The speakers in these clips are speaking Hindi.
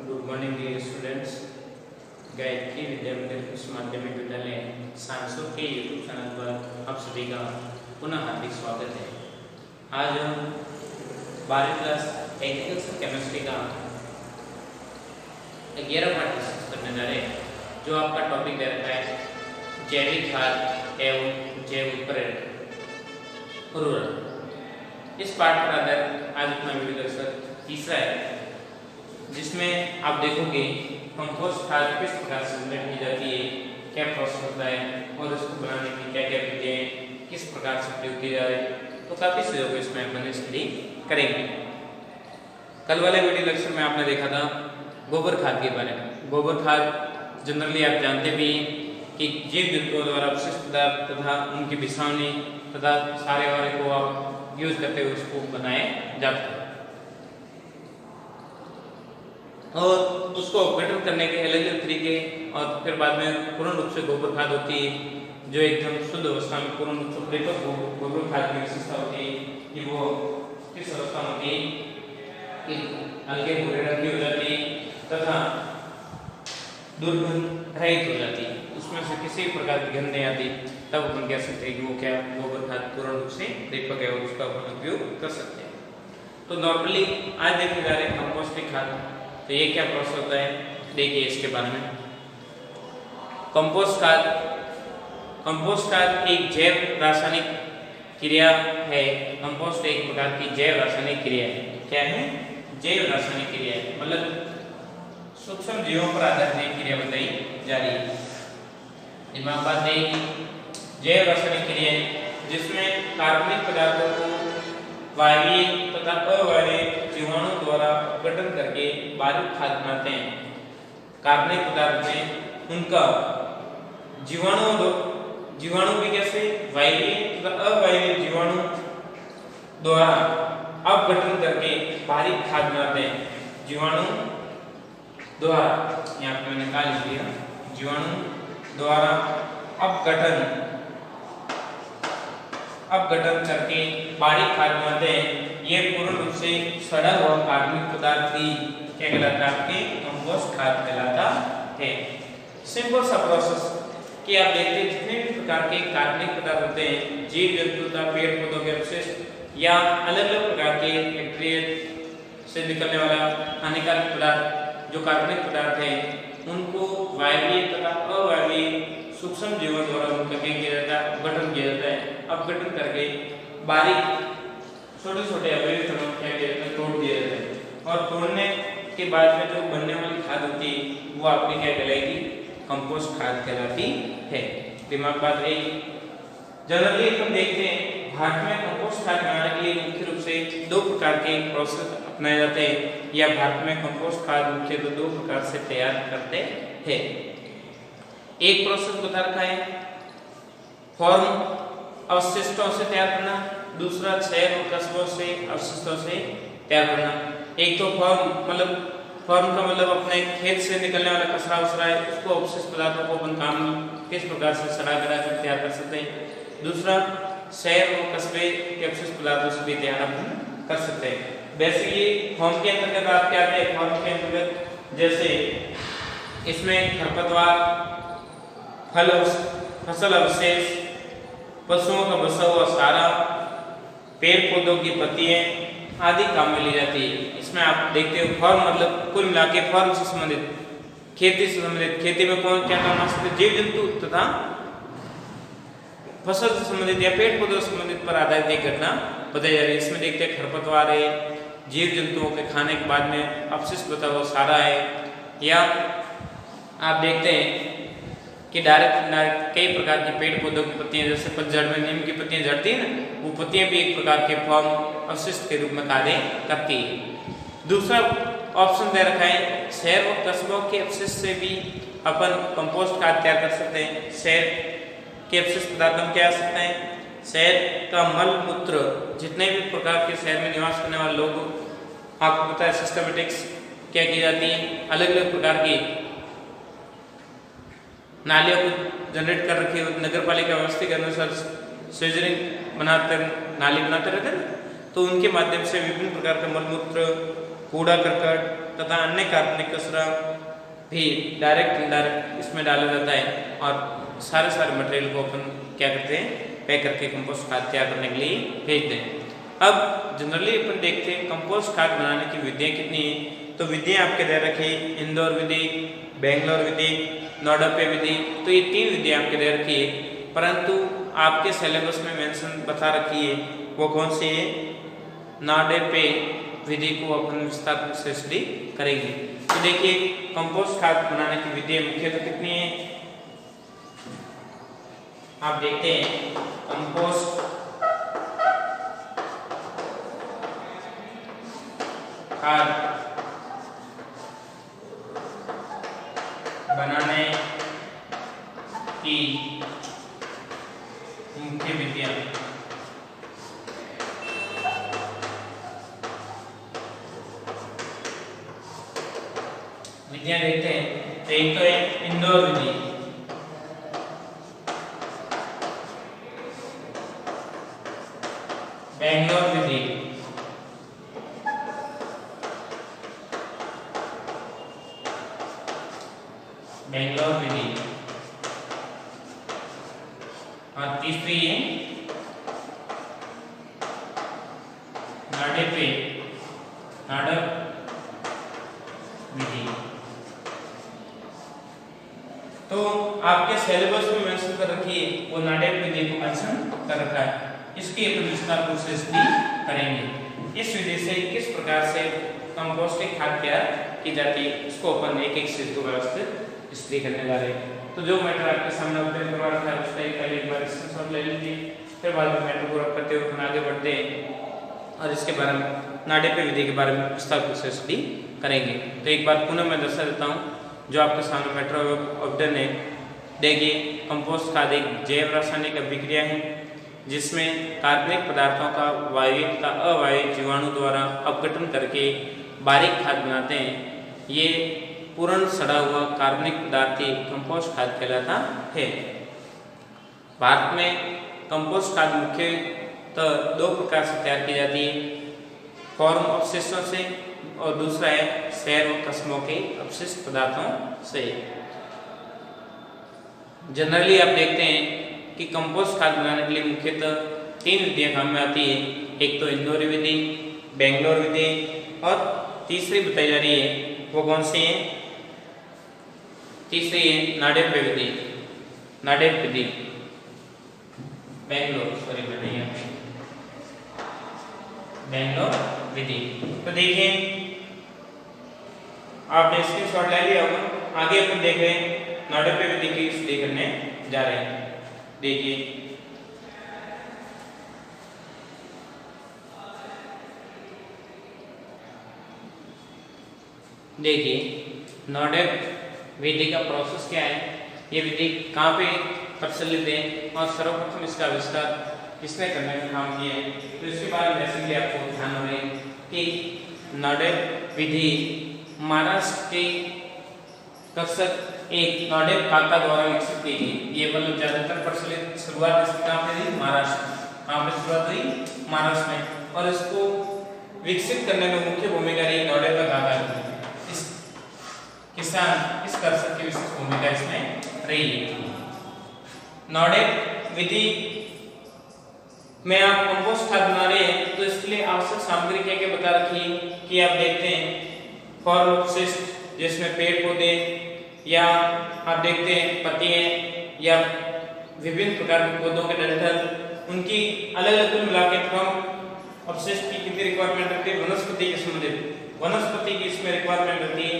Good morning dear students. Gayatri Vidya Mandir उच्च माध्यमिक विद्यालय सांसों के यूट्यूब चैनल पर आप सभी का पुनः हार्दिक स्वागत है। आज हम 12वीं क्लास एग्रीकल्चर केमिस्ट्री का 11वां पाठ डिस्कस करने जा रहे हैं, जो आपका टॉपिक दे रखा है जैविक खाद एवं जैव उर्वरक। इस पाठ पर आधारित आज अपना वीडियो लेक्चर तीसरा है, जिसमें आप देखोगे कंपोस्ट खाद किस प्रकार से जनरेट की जाती है, क्या प्रोसेस होता है और इसको बनाने की क्या क्या विधियाँ किस प्रकार से प्रयोग की जा रही है। तो काफ़ी चीज़ों को इसमें अपन स्टडी करेंगे। कल वाले वीडियो लेक्चर में आपने देखा था गोबर खाद के बारे में। गोबर खाद जनरली आप जानते भी हैं कि जीव जंतुओं द्वारा अपशिष्ट पदार्थ तथा उनकी बिसावनी तथा सारे वारे को आप यूज करते हुए उसको बनाए जाते हैं और उसको अपघटन करने के अलग अलग तरीके और फिर बाद में पूर्ण रूप से गोबर खाद होती है, जो एकदम शुद्ध अवस्था में पूर्ण रूप से परिपक्व गोबर खाद की विशेषता होती है कि वो किस अवस्था में होती है कि हल्के भूरे रंग की हो जाती है तथा दुर्गंध रहित हो जाती है, उसमें से किसी प्रकार की गंध नहीं आती। तब अपन कह सकते हैं कि वो क्या गोबर खाद पूर्ण रूप से परिपक्व है और उसका अपन उपयोग कर सकते हैं। तो नॉर्मली आज देखने जा रहे हैं कंपोस्टिंग खाद। तो ये क्या प्रोसेस होता है, देखिए इसके बारे में। कंपोस्ट खाद एक जैव रासायनिक क्रिया है। कंपोस्ट एक प्रकार की जैव रासायनिक क्रिया है। क्या है? जैव रासायनिक क्रिया है, मतलब सूक्ष्म जीवों पर आधारित एक क्रिया बताई जा रही है। दिमाग बात देगी जैव रासायनिक क्रिया जिसमें कार्बनिक पदार्थों को वायवीय तथा अवायवीय जीवाणु द्वारा अपघटन करके बारीक खाद बनाते हैं। कार्बनिक पदार्थ में उनका जीवाणु भी कैसे वायवीय तथा अवायवीय जीवाणु द्वारा अपघटन करके बारीक खाद बनाते हैं। जीवाणु द्वारा यहाँ पे मैंने निकाल लिया, जीवाणु द्वारा अपघटन करके बारीक खाद बनाते हैं। ये पूर्ण रूप से सड़ा हुआ कार्बनिक पदार्थ ही क्या कहलाता है? आपके कंपोस्ट खाद कहलाता है। सिंपल सा प्रोसेस कि आप देखते हैं जितने भी प्रकार के कार्बनिक पदार्थ होते हैं, जीव जंतु तथा पेड़ पौधों के अवशेष या अलग अलग प्रकार के बैक्टीरिया से निकलने वाला हानिकारक पदार्थ जो कार्बनिक पदार्थ है, उनको वायवीय तथा अवायवीय सूक्ष्म जीवों द्वारा उनका क्या किया जाता है? अपघटन किया जाता है। अपघटन करके बारीक छोटे छोटे अवयव क्या किया जाता है? तोड़ दिया जाता है और तोड़ने के बाद में जो बनने वाली खाद होती है वो आपकी क्या कहलाएगी? कंपोस्ट खाद कहलाती है। दिमाग बात रही। जनरली हम देखते हैं भारत में कंपोस्ट खाद बनाने के लिए मुख्य रूप से दो प्रकार के प्रोसेस अपनाए जाते हैं, या भारत में कंपोस्ट खाद मुख्यतः दो प्रकार से तैयार करते हैं। एक प्रोसेस बता रखा है फॉर्म अवशिष्टों से तैयार करना, दूसरा क्षय और कस्बों से अवशिष्टों से तैयार करना। एक तो फॉर्म का मतलब अपने खेत से निकलने वाला कचरा वचरा है, उसको अवशिष्ट पदार्थों को अपन काम किस प्रकार से सड़ा गला कर तैयार कर सकते हैं। दूसरा शहर और कस्बे के अवशिष्ट पदार्थों से भी तैयार अपन कर सकते हैं। बेसिकली फॉर्म के अंतर्गत आप क्या आते हैं? फॉर्म के अंतर्गत जैसे इसमें खरपतवार, फसल अवशेष, पशुओं का बसा हुआ सारा, पेड़ पौधों की पत्तियां आदि काम में ली जाती है। इसमें आप देखते हो फॉर्म मतलब कुल मिला के फॉर्म से संबंधित, खेती से संबंधित, खेती में कौन क्या काम आ सकते? जीव जंतु तथा फसल से संबंधित या पेड़ पौधों से संबंधित पर आधारित एक घटना बताई जा रही है। इसमें देखते हैं खरपतवार है, जीव जंतुओं के खाने के बाद में अपशिष्ट बचा हुआ सारा है, या आप देखते हैं कि डायरेक्ट कई प्रकार के पेड़ पौधों की पत्तियां, जैसे पतझड़ में नीम की पत्तियां झड़ती है ना, वो पत्तियां भी एक प्रकार के फॉर्म अवशिष्ट के रूप में कार्य करती है। दूसरा ऑप्शन दे रखा है शहर और कस्बों के अवशिष्ट से भी अपन कंपोस्ट खाद तैयार कर सकते हैं। शहर के अवशिष्ट पदार्थ हम क्या आ सकते हैं? शहर का मल मूत्र, जितने भी प्रकार के शहर में निवास करने वाले लोग, आपको पता है सिस्टमेटिक्स क्या की जाती है? अलग अलग प्रकार की नालियों को जनरेट कर रखी है नगर पालिका व्यवस्था के अनुसार, स्वेजरिंग बनाते नाली बनाते रहते हैं, तो उनके माध्यम से विभिन्न प्रकार का मलमूत्र, कूड़ा करकट, तथा अन्य कार्बनिक कचरा भी डायरेक्ट इनडायरेक्ट इसमें डाला जाता है और सारे मटेरियल को अपन क्या करते हैं, पैक करके कंपोस्ट खाद तैयार करने के लिए भेज दें। अब जनरली अपन देखते हैं कंपोस्ट खाद बनाने की विधियाँ कितनी हैं। तो विधियाँ आपके दे रखी, इंदौर विधि, बेंगलोर विधि, नोडापे विधि। तो ये 3 विधियाँ आपके दे रखी है, परंतु आपके सिलेबस में मेंशन बता रखी है वो कौन सी है, नोडापे विधि को अपन विस्तार से स्टडी करेंगे। तो देखिए कंपोस्ट खाद बनाने की विधियाँ मुख्यतः कितनी है, आप देखते हैं कंपोस्ट खाद बनाने की मुख्य विधियाँ। देखते हैं, तो एक तो है इंदौर विधि, बेंगलोर विधि, और तीसरी है नोडापे विधि। तो आपके सिलेबस में मेंशन कर रखी है वो नोडापे विधि को मेंशन कर रखा है, इसकी अपन विस्तार प्रोसेस भी करेंगे। इस विधि से किस प्रकार से कंपोस्ट की खाद तैयार की जाती है इसको अपन एक चीज को व्यवस्थित स्टडी करने जा रहे हैं। तो जो मैटर आपके सामने अपडेट करवा रखा है उसका पहले एक बार स्क्रीनशॉट ले लीजिए, फिर बाद में मैटर को रख करते हुए अपन आगे बढ़ते हैं और इसके बारे में नोडापे विधि के बारे में विस्तार प्रोसेस स्टडी करेंगे। तो एक बार पुनः मैं दर्शा देता हूँ जो आपके सामने मैटर अपडेट है। देखिए कंपोस्ट खाद एक जैव रासायनिक अभिक्रिया है जिसमें कार्बनिक पदार्थों का वायवीय तथा अवायवीय जीवाणु द्वारा अपघटन करके बारीक खाद बनाते हैं। ये पूर्ण सड़ा हुआ कार्बनिक पदार्थ कंपोस्ट खाद कहलाता है। भारत में कंपोस्ट खाद मुख्यतः 2 प्रकार से तैयार की जाती है, फॉर्म अवशिष्टों से और दूसरा है शहर व कस्बों के अपशिष्ट पदार्थों से। जनरली आप देखते हैं कि कंपोस्ट खाद बनाने के लिए मुख्यतः 3 विधियाँ काम में आती है, एक तो इंदौर विधि, बेंगलोर विधि और तीसरी बताई जा रही है वो कौन सी है, तीसरी है नोडापे विधि, बेंगलोर विधि। तो देखिए आपने स्क्रीनशॉट ले लिया होगा, आगे अपन देख रहे हैं नोडापे विधि की स्टडी करने जा रहे हैं। देखिए नोडापे विधि का प्रोसेस क्या है, ये विधि कहाँ पे प्रचलित है और सर्वप्रथम इसका आविष्कार किसने करने का काम किया है। तो इसके बारे में बेसिकली आपको ध्यान रहे कि नोडापे विधि महाराष्ट्र के कक्षक एक नोडापे काका द्वारा विकसित की गई। ये मतलब ज्यादातर प्रचलित शुरुआत इसकी कहाँ पे हुई, महाराष्ट्र। कहाँ पे शुरुआत हुई, महाराष्ट्र में, और इसको विकसित करने में मुख्य भूमिका रही नोडापे काका की। किसान इस कर्षक की विशेष भूमिका इसमें रही है। नोडापे विधि में आप कंपोस्ट खाद बना रहे हैं तो इसके लिए आवश्यक सामग्री क्या क्या बता रखी है कि आप देखते हैं फॉर्म अवशिष्ट जिसमें पेड़ पौधे या आप देखते हैं पत्तियां या विभिन्न प्रकार के पौधों के डंठल, उनकी अलग अलग कुल मिला के फॉर्म अवशिष्ट की कितनी रिक्वायरमेंट रहती है। वनस्पति के संबंधित वनस्पति की इसमें रिक्वायरमेंट रहती है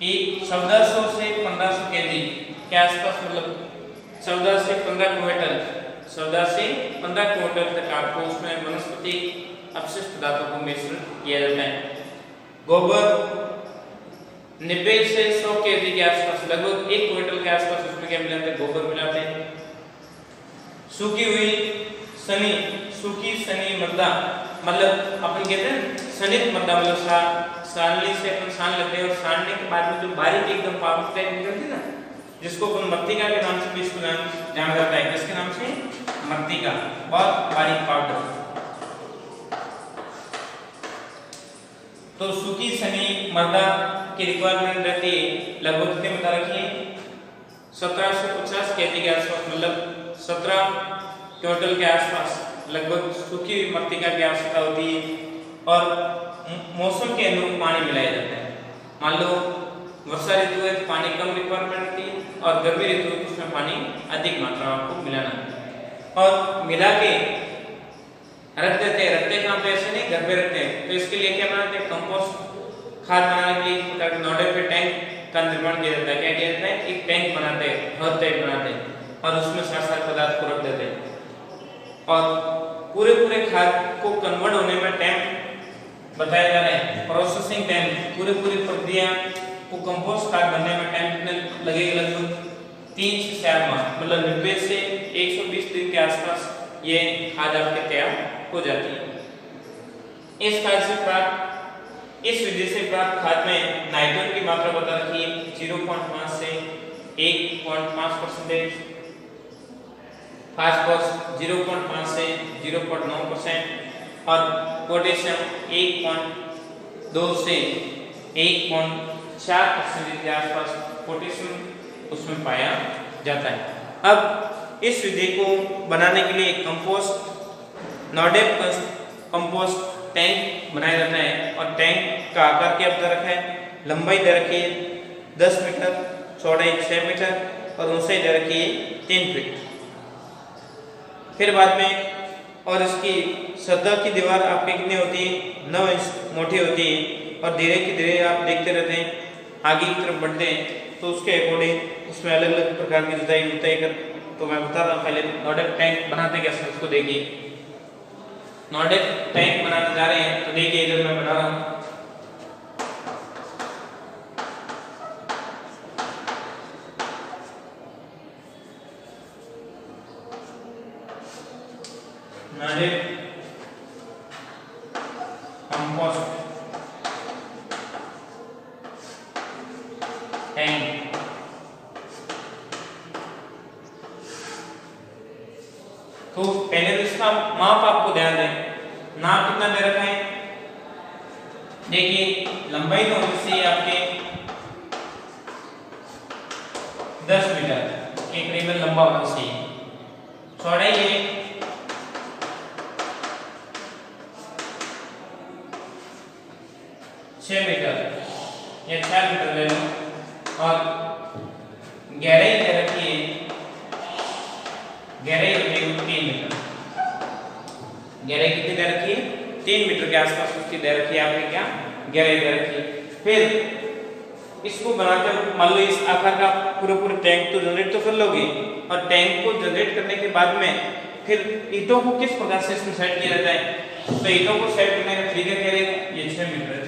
कि 1400 से 1500 केजी के आसपास, मतलब 14 से 15 क्विंटल तक आपको उसमें वनस्पति अपशिष्ट पदार्थों को मिश्रण किया जाता है। गोबर 90 से 100 केजी के आसपास, लगभग 1 क्विंटल के आसपास उसमें क्या मिलाते हैं, गोबर मिलाते हैं। सूखी सनी मृदा, मतलब अपन कहते हैं सनित मृदा, मतलब सानली से अपन सान लेते हैं और सानने के बाद में जो बारीक एकदम पाउडर टाइप निकलती है ना, जिसको अपन मृतिका के नाम से भी इसको जाना जाता है। किसके नाम से, मृतिका, बहुत बारीक पाउडर। तो सूखी सनी मृदा की रिक्वायरमेंट रहती है लगभग कितने बता रखिए 1750 केजी के आसपास, मतलब 17 क्विंटल के आसपास लगभग सूखी मृतिका की आवश्यकता होती है। और मौसम के अनुरूप पानी मिलाया जाता है। मान लो वर्षा ऋतु है तो पानी कम रिक्वायरमेंट होती है और गर्मी ऋतु है तो उसमें पानी अधिक मात्रा में आपको मिलाना है और मिला के रख देते हैं। रखते कहाँ पे, ऐसे नहीं घर पे रखते हैं। तो इसके लिए क्या बनाते हैं, कंपोस्ट खाद बनाने के लिए प्रकार के नोडल पे टैंक का निर्माण किया जाता है। क्या किया जाता है, एक टैंक बनाते हैं, हद टाइप बनाते हैं और उसमें सारे पदार्थ को रख देते हैं और पूरे खाद को कन्वर्ट होने में टाइम बताया जा रहा है, प्रोसेसिंग टाइम, पूरी प्रक्रिया को कंपोस्ट खाद बनने में टाइम कितने लगेगा, लगभग 3 से 4 माह, मतलब 90 से 120 दिन के आसपास ये खाद आपके तैयार हो जाती है। इस खाद से प्राप्त, इस विधि से प्राप्त खाद में नाइट्रोजन की मात्रा बता रखी है 0.5 से 1.5%, फास्फोरस 0.5 से 0.9% और पोटेशियम 1.2 से 1.4% के आसपास पोटेशियम उसमें पाया जाता है। अब इस विधि को बनाने के लिए कंपोस्ट नॉडेप कंपोस्ट टैंक बनाया जाता है और टैंक का आकार क्या बता रखा है, लंबाई दे रखी है 10 मीटर, चौड़ाई 6 मीटर और ऊंचाई दे रखी है 3 फीट। फिर बाद में और इसकी सतह की दीवार आपकी कितनी होती है, 9 इंच मोटी होती है और धीरे आप देखते रहते हैं, आगे की तरफ बढ़ते हैं तो उसके अकॉर्डिंग उसमें अलग अलग प्रकार की जुताई कर, तो मैं बता रहा हूँ। पहले नॉडेप टैंक बनाते कैसे उसको देखिए। नॉडेप टैंक बनाने जा रहे हैं तो देखिए इधर मैं बना रहा हूँ। नॉडेप कंपोस्ट टैंक तो पहले तो इसका माप आपको ध्यान दें, नाप कितना दे रखा है, देखिए लंबाई तो होगी आपके 10 मीटर के करीबन लंबा होना चाहिए, चौड़ाई है 6 मीटर या 4 मीटर ले लो और गहराई दे रखी है, गहराई होगी 3 मीटर, गहराई कितनी दे रखी है 3 मीटर के आसपास उसकी दे रखी है आपने, क्या गहराई दे रखी है। फिर इसको बनाते हो, मान लो इस आकार का पूरे टैंक तो जनरेट तो कर लोगे और टैंक को जनरेट करने के बाद में फिर ईंटों को किस प्रकार से इसमें सेट किया जाता है, तो ईंटों को सेट करने का तरीका क्या रहेगा, ये 6 मीटर है।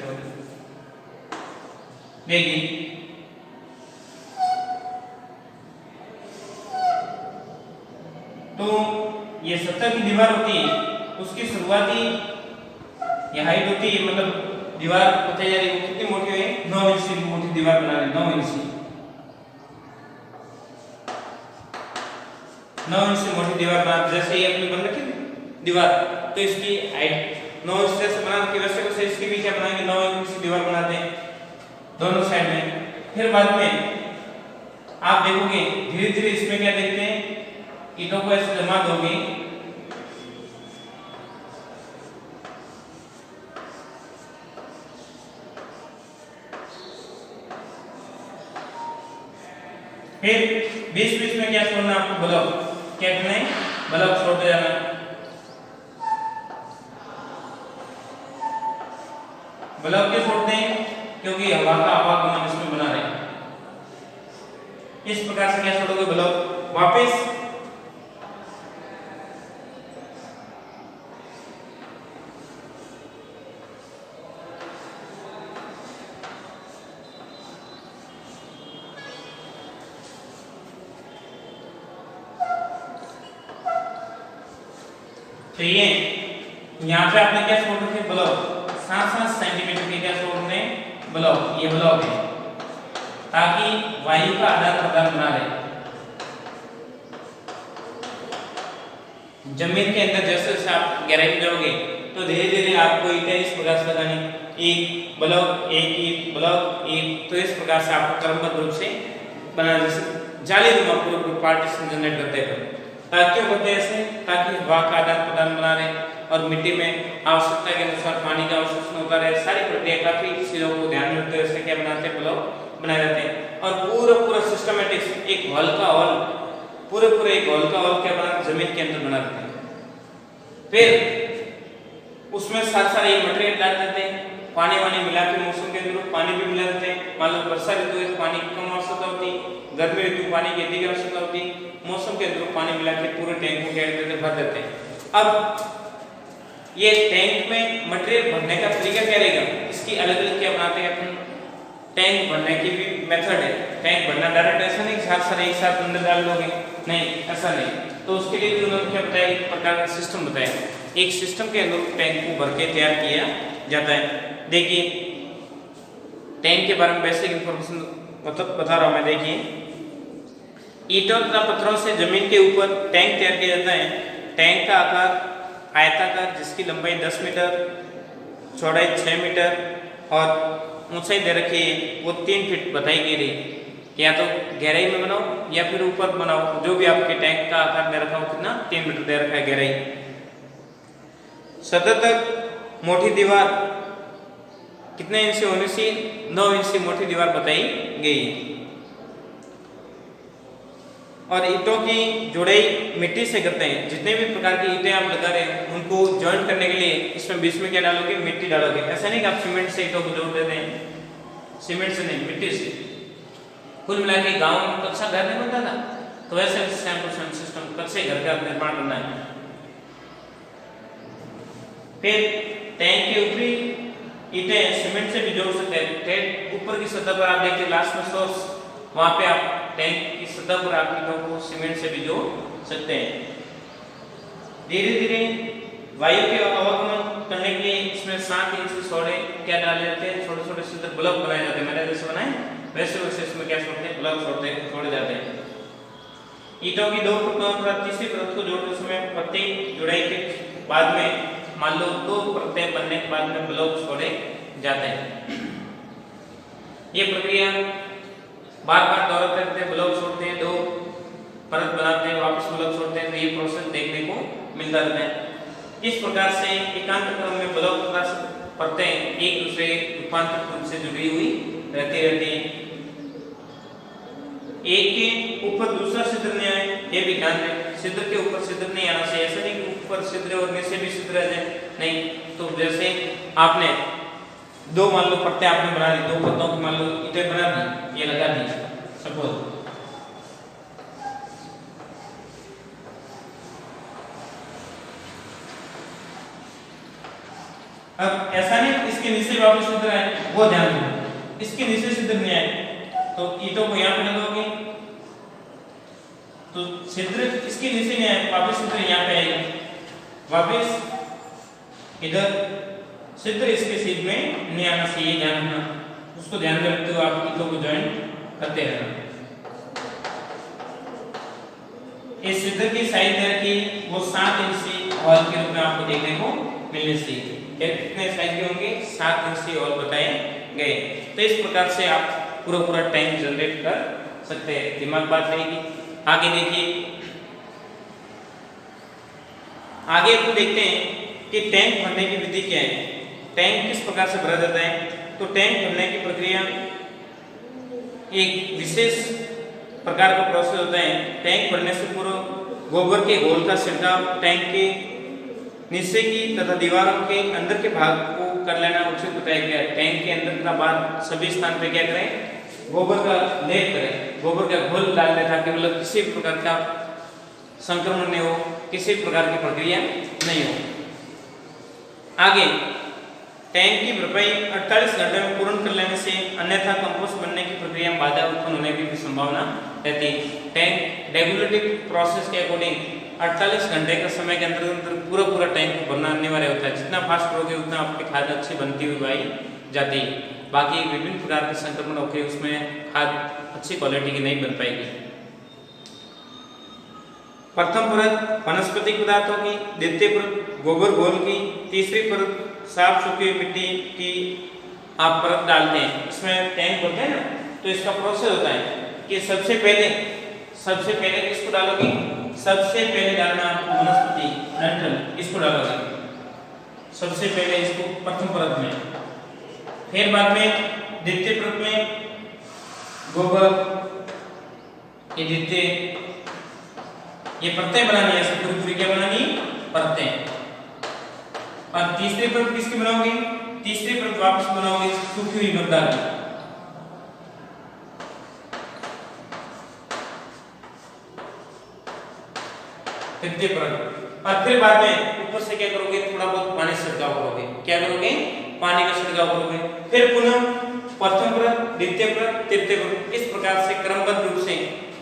देखिए तो ये सतह की दीवार होती है, उसकी शुरुआती ये हाइट होती है, मतलब दीवार बताई जा रही है वो कितनी मोटी है, 9 इंच की मोटी दीवार बना रहे हैं, 9 इंच से मोटी दीवार बना, जैसे ये अपनी बन रखी दीवार तो इसकी हाइट 9 इंच से बना के वैसे इसकी भी क्या बनाएंगे, 9 इंच की दीवार बनाते हैं दोनों साइड में। फिर बाद में आप देखोगे धीरे इसमें क्या देखते हैं, ईंटों को ऐसे जमा दोगे फिर बीच में क्या छोड़ना आपको, ब्लॉक क्या करना है, ब्लॉक छोड़ते जाना। ब्लॉक क्यों छोड़ते हैं, क्योंकि हवा का आवागमन इसमें बना रहे। इस प्रकार से क्या छोड़ोगे ब्लॉक, वापस तो ये यहाँ पे आपने क्या छोड़ रखे ब्लॉक, 7 सेंटीमीटर के क्या छोड़ रहे ब्लॉक, ये ब्लॉक है ताकि वायु का आदान प्रदान बना रहे। जमीन के अंदर जैसे आप गहराई में जाओगे तो धीरे धीरे आपको ईंटें इस प्रकार से लगानी, एक ब्लॉक एक ईंट ब्लॉक ईंट, तो इस प्रकार से आपको क्रमबद्ध रूप से बनाना, जैसे जालीनुमा पूरा पार्टीशन जनरेट करते हैं। क्यों करते हैं ऐसे? ताकि हवा का आदान प्रदान बना रहे और मिट्टी में आवश्यकता के अनुसार पानी का अवशोषण होता रहे। सारी प्रक्रिया काफी चीजों को ध्यान में रखते हुए क्या बनाते हैं, ब्लॉक बनाए जाते हैं। और पूरा सिस्टमेटिक एक हॉल का हॉल पूरे एक हॉल का हॉल क्या बना, जमीन के अंदर बना देते हैं। फिर उसमें सारे मटेरियल डाल देते हैं, पानी वानी मिला के मौसम के अनुरूप पानी भी मिला देते हैं। मान लो वर्षा ऋतु है पानी की कम आवश्यकता होती, गर्मी ऋतु पानी की अधिक आवश्यकता होती, मौसम के अनुरूप पानी मिला के पूरे टैंक को क्या करते हैं, भर देते हैं। अब ये टैंक में मटेरियल भरने का तरीका क्या रहेगा, इसकी अलग अलग क्या बनाते हैं अपन, टैंक भरने की भी मेथड है। टैंक भरना डायरेक्ट ऐसा नहीं सारे एक साथ अंदर डाल दोगे, नहीं ऐसा नहीं। तो उसके लिए भी उन्होंने क्या बताया, एक प्रकार का सिस्टम बताया, एक सिस्टम के अनुरूप टैंक को भर के तैयार किया जाता है। देखिए टैंक के बारे में बेसिक इंफॉर्मेशन बता रहा हूं मैं। देखिए ईंटों तथा पत्थरों से जमीन के ऊपर टैंक तैयार किया जाता है। टैंक का आकार आयताकार, जिसकी लंबाई 10 मीटर, चौड़ाई 6 मीटर और ऊंचाई दे रखी है वो 3 फीट बताई गई रही। या तो गहराई में बनाओ या फिर ऊपर बनाओ, जो भी आपके टैंक का आकार दे रखा हो, कितना 3 मीटर दे रखा है गहराई। सतह तक मोटी दीवार कितने इंच से होनी चाहिए, 9 इंच से मोटी दीवार बताई गई। और ईंटों की जुड़ाई मिट्टी से करते हैं। जितने भी प्रकार की ईंटें आप लगा रहे हैं उनको जॉइंट करने के लिए इसमें बीच में क्या डालोगे, मिट्टी डालोगे। ऐसा नहीं कि आप सीमेंट से ईंटों को जोड़ देते हैं, सीमेंट से नहीं, मिट्टी से। कुल मिला के गाँव में कच्चा घर नहीं बनता था, तो वैसे सेम टू सेम सिस्टम कच्चे घर का निर्माण करना है। फिर टैंक के ऊपरी ईंटें सीमेंट से भी जोड़ सकते हैं। टैंक ऊपर की सतह पर आप देखिए लास्ट में सोर्स, वहां पे आप टैंक की सतह पर आप ईंटों को सीमेंट से भी जोड़ सकते हैं। धीरे धीरे वायु के आवागमन करने के लिए इसमें 7 इंच चौड़े क्या डाले जाते हैं, छोटे छोटे छिद्र ब्लॉक बनाए जाते हैं। मैंने जैसे बनाए वैसे वैसे इसमें क्या छोड़ते हैं, ब्लॉक छोड़े जाते हैं। ईंटों की 2 परतों पर तीसरी परत को जोड़ते समय प्रत्येक जुड़ाई के बाद में मान लो 2 परतें बनने के बाद में ब्लॉक छोड़े जाते हैं। ये प्रक्रिया बार बार दोहराते रहते हैं, ब्लॉक छोड़ते हैं, 2 परत बनाते हैं, वापस ब्लॉक छोड़ते हैं, तो ये प्रोसेस देखने को मिलता रहता है। इस प्रकार से एकांत क्रम में ब्लॉक तथा परतें एक दूसरे रूपांतरित रूप से जुड़ी हुई रहती हैं। एक के ऊपर दूसरा छिद्र नहीं आए, ये भी ध्यान दें, छिद्र के ऊपर छिद्र नहीं आना चाहिए। ऐसा नहीं कि ऊपर छिद्र और नीचे भी छिद्र आ जाए, नहीं। तो जैसे आपने 2 मान लो परतें आपने बना दी, 2 परतों की मान लो ईंटें बना दी, ये लगा दी सपोज। अब ऐसा नहीं इसके नीचे वापस छिद्र आए, वो ध्यान दो, इसके नीचे छिद्र नहीं आए तो ईंटों को यहाँ पे लगाओगे तो छिद्र इसके नीचे नहीं आए, वापस छिद्र यहाँ पे आएगी, वापस इधर छिद्र इसके सीध में नहीं आना चाहिए, ध्यान रखना। उसको ध्यान में रखते हुए आप ईंटों को ज्वाइंट करते रहना। इस छिद्र की साइज की वो 7 इंच हॉल के रूप में आपको देखने को मिलनी चाहिए। कितने साइज के होंगे, 7 इंच हॉल बताए गए। तो इस प्रकार से आप पूरा टैंक जनरेट कर सकते हैं, दिमाग बात रहेगी। आगे देखिए, आगे तो देखते हैं कि टैंक भरने की विधि क्या है, टैंक किस प्रकार से भरा जाता है। तो टैंक भरने की प्रक्रिया एक विशेष प्रकार का प्रोसेस होता है। टैंक भरने से पूर्व गोबर के घोल का छिड़काव टैंक के नीचे की तथा दीवारों के अंदर के भाग को कर लेना उचित बताया गया है। टैंक के अंदर का बाद सभी स्थान पे क्या करें, गोबर का लेप करें, गोबर का घोल डाल दें, ताकि मतलब किसी प्रकार का संक्रमण नहीं हो, किसी प्रकार की प्रक्रिया नहीं हो। आगे टैंक की भरपाई 48 घंटे में पूर्ण कर लेने से अन्यथा कंपोस्ट बनने की प्रक्रिया में बाधा उत्पन्न होने की भी संभावना रहती है। टैंक रेगुलेटरी प्रोसेस के अकॉर्डिंग 48 घंटे का समय के अंदर पूरा टैंक को भरना अनिवार्य होता है। जितना फास्ट करोगे उतना आपकी खाद अच्छी बनती हुई पाई जाती है। बाकी विभिन्न प्रकार के संक्रमण होकर उसमें खाद अच्छी क्वालिटी की नहीं बन पाएगी। प्रथम परत वनस्पतिक पदार्थों की, द्वितीय परत गोबर घोल की, तीसरी परत साफ सूखी मिट्टी की आप परत डालते हैं, इसमें टैंक होते हैं ना, तो इसका प्रोसेस होता है कि सबसे पहले किसको डालोगे, सबसे पहले डालना आपको वनस्पति डंठल, इसको डालोगे सबसे पहले, इसको प्रथम परत में, फिर बाद में द्वितीय परत में गोबर, ये द्वितीय, ये परतें बनानी है, सब पूरी क्या बनानी, परतें। और तीसरी परत किसकी बनाओगे, तीसरी परत वापस बनाओगे सूखी हुई मृदा की, तृतीय परत। और फिर बाद में ऊपर से क्या करोगे, थोड़ा बहुत पानी छिड़काव करोगे, क्या करोगे, पानी का छिड़काव करोगे, फिर पुनः प्रथम परत, द्वितीय परत, तृतीय परत, इस प्रकार से क्रमबद्ध रूप से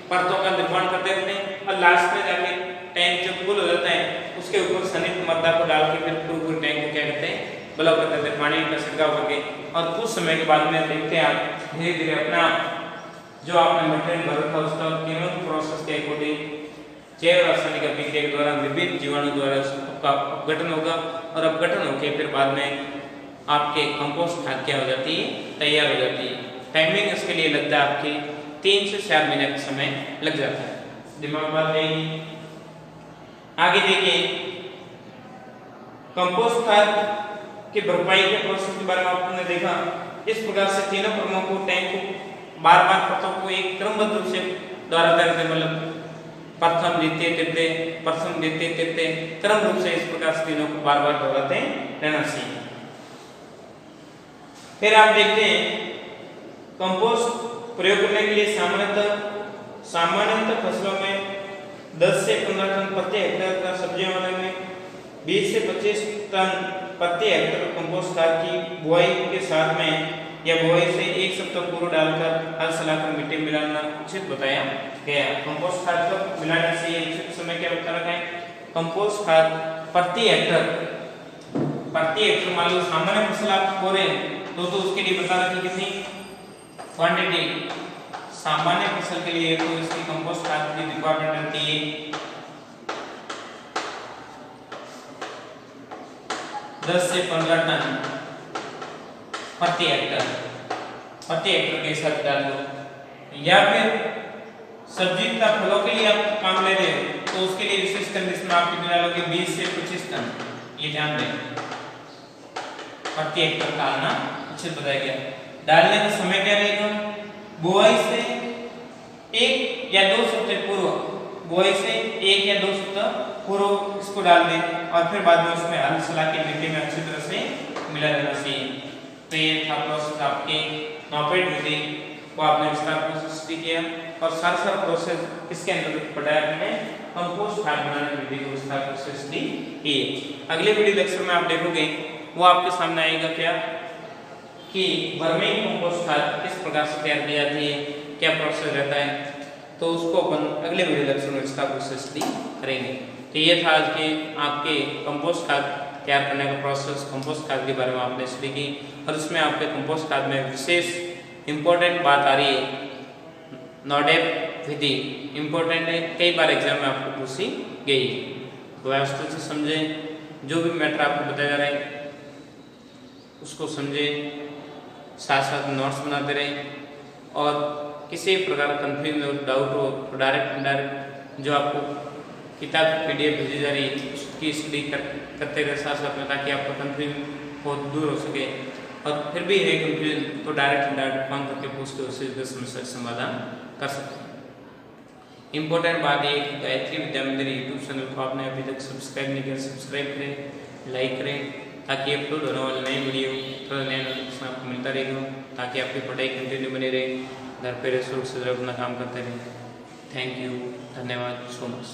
परतों का निर्माण करते रहते हैं। और लास्ट में जाके टैंक जब फुल हो जाता है, उसके ऊपर संयुक्त मृदा को डाल के फिर पूरे टैंक को क्या करते हैं, ब्लॉक कर देते हैं, पानी का छिड़काव करके। और कुछ समय के बाद में देखते हैं आप धीरे धीरे अपना जो आपने मटेरियल भरा था उसका किण्वन प्रोसेस के अकॉर्डिंग जैव रासायनिक अभिक्रिया के दौरान विभिन्न जीवाणु द्वारा उसका अपघटन होगा, और अपघटन होकर फिर बाद में आपके कंपोस्ट खाद क्या हो जाती है, तैयार हो जाती है। टाइमिंग इसके लिए लगता है आपके 3 से 4 महीने का समय लग जाता है, दिमाग बात रहेगी। आगे देखिए, कंपोस्ट खाद की भरपाई के प्रोसेस के बारे में आपने देखा। इस प्रकार से तीनों प्रमुख को टैंक को बार बार परतों को एक क्रमबद्ध रूप से द्वारा तैरते, मतलब प्रथम द्वितीय तृतीय, प्रथम द्वितीय तृतीय, क्रम रूप से इस प्रकार से तीनों को बार बार दोहराते रहना चाहिए। फिर आप देखते हैं कंपोस्ट प्रयोग करने के लिए सामान्यतः फसलों में 10 से 15 टन प्रति हेक्टेयर का, सब्जियों वाले में 20 से 25 टन प्रति हेक्टेयर कंपोस्ट खाद की बुआई के साथ में या बुआई से 1 सप्ताह पूर्व डालकर हल चलाकर मिट्टी मिलाना उचित बताया गया। कंपोस्ट खाद को मिलाने से ये उचित समय क्या बता रखा है, कंपोस्ट खाद प्रति हेक्टेयर मान लो सामान्य फसल आप बो रहे हैं तो उसके लिए बता रखी कितनी क्वांटिटी, सामान्य फसल के लिए तो इसकी कंपोस्ट खाद की रिक्वायरमेंट रहती है 10 से 15 टन प्रति हेक्टेयर के साथ डाल दो। या फिर सब्जी तथा फलों के लिए आप काम ले रहे हो तो उसके लिए विशेष कंडीशन आप कितने डालोगे, 20 से 25 टन, ये ध्यान दें, प्रति हेक्टेयर डालना उचित बताया गया। डालने का समय क्या रहेगा, बुआई से 1 या 2 सप्ताह पूर्व, बुआई से 1 या 2 सप्ताह पूर्व इसको डाल दें, और फिर बाद में उसमें हल चला के मिट्टी में अच्छी तरह से मिला देना चाहिए। तो ये था प्रोसेस आपके नॉपेट विधि को आपने विस्तार प्रोसेस किया, और सारा प्रोसेस इसके अंदर पढ़ाया हमने, कंपोस्ट खाद बनाने की विधि को विस्तार प्रोसेस दी की। अगले वीडियो लेक्चर में आप देखोगे वो आपके सामने आएगा क्या कि वर्मी कंपोस्ट खाद किस प्रकार से तैयार की जाती है, क्या प्रोसेस रहता है, तो उसको अपन अगले वीडियो लेक्चर में इसका प्रोसेस दी करेंगे। तो ये था आज के आपके कंपोस्ट खाद तैयार करने का प्रोसेस, कंपोस्ट खाद के बारे में आपने स्टडी की, और उसमें आपके कंपोस्ट खाद में विशेष इंपॉर्टेंट बात आ रही है, नॉडेप विधि इंपॉर्टेंट है, कई बार एग्जाम में आपको पूछी गई। तो व्यवस्थित से समझें, जो भी मैटर आपको बताया जा रहा है उसको समझें, साथ साथ नोट्स बनाते रहें, और किसी प्रकार का कंफ्यूजन हो, डाउट हो तो डायरेक्ट इनडायरेक्ट जो आपको किताब PDF भेजी जा रही है उसकी स्टडी करते रहे साथ साथ में, ताकि आपका कंफ्यूजन बहुत दूर हो सके। और फिर भी है कंफ्यूजन तो डायरेक्ट इनडायरेक्ट फोन करके पूछ के उससे समस्या समाधान कर सकते हैं। इंपॉर्टेंट बात ये कि गायत्री विद्या मंदिर यूट्यूब चैनल को आपने अभी तक सब्सक्राइब नहीं किया, सब्सक्राइब करें, लाइक करें, ताकि अपलोड होने वाले नए वीडियो थोड़ा नया नोटिफिकेशन आपको मिलता रहेगा, ताकि आपकी पढ़ाई कंटिन्यू बनी रहे, घर पर सुरक्षित अपना काम करते रहें। थैंक यू, धन्यवाद सो मच।